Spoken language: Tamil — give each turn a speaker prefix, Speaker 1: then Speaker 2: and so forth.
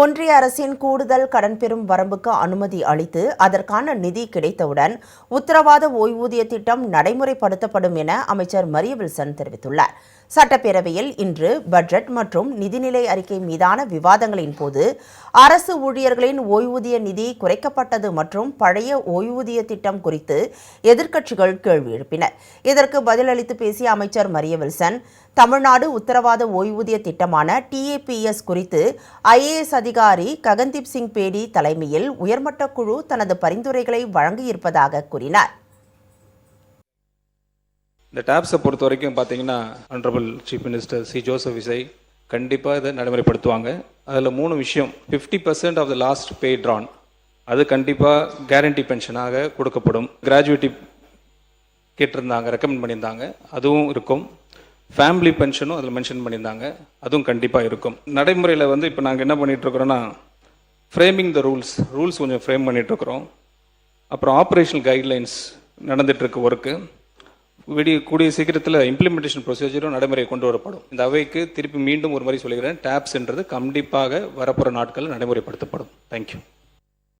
Speaker 1: ஒன்றிய அரசின் கூடுதல் கடன் பெறும் வரம்புக்கு அனுமதி அளித்து அதற்கான நிதி கிடைத்தவுடன் உத்தரவாத ஓய்வூதிய திட்டம் நடைமுறைப்படுத்தப்படும் என அமைச்சர் மரிய வில்சன் தெரிவித்துள்ளார். சட்டப்பேரவையில் இன்று பட்ஜெட் மற்றும் நிதிநிலை அறிக்கை மீதான விவாதங்களின் போது அரசு ஊழியர்களின் ஓய்வூதிய நிதி குறைக்கப்பட்டது மற்றும் பழைய ஓய்வூதிய திட்டம் குறித்து எதிர்க்கட்சிகள் கேள்வி எழுப்பினர். இதற்கு பதிலளித்து பேசிய அமைச்சர் மரிய வில்சன், தமிழ்நாடு உத்தரவாத ஓய்வூதிய திட்டமான TAPS குறித்து IAS அதிகாரி ககன்தீப் சிங் பேடி தலைமையில் உயர்மட்ட குழு தனது பரிந்துரைகளை வழங்கியிருப்பதாக கூறினார்.
Speaker 2: இந்த டாப்ஸை பொறுத்த வரைக்கும் பார்த்தீங்கன்னா honourable chief minister C Joseph Vijay கண்டிப்பாக இதை நடைமுறைப்படுத்துவாங்க. அதில் 3 விஷயம். 50% of the last pay drawn அது கண்டிப்பாக கேரண்டி பென்ஷனாக கொடுக்கப்படும். கிராஜுவேட்டி கேட்டிருந்தாங்க, ரெக்கமெண்ட் பண்ணியிருந்தாங்க, அதுவும் இருக்கும். ஃபேமிலி பென்ஷனும் அதில் மென்ஷன் பண்ணியிருந்தாங்க, அதுவும் கண்டிப்பாக இருக்கும். நடைமுறையில் இப்போ நாங்கள் என்ன பண்ணிகிட்ருக்குறோன்னா ஃப்ரேமிங் த ரூல்ஸ் கொஞ்சம் ஃப்ரேம் பண்ணிகிட்ருக்குறோம். அப்புறம் ஆப்ரேஷனல் கைட்லைன்ஸ் நடந்துகிட்ருக்கு ஒர்க்கு. கூடிய சீக்கிரத்தில் இம்ப்ளிமெண்டேஷன் ப்ரொசீஜரும் நடைமுறை கொண்டு வரப்படும். இந்த அவைக்கு திருப்பி மீண்டும் ஒரு முறை சொல்லுகிறேன், டாப்ஸ்ன்றது கண்டிப்பாக வரப்போகிற நாட்களில் நடைமுறைப்படுத்தப்படும். தேங்க்யூ.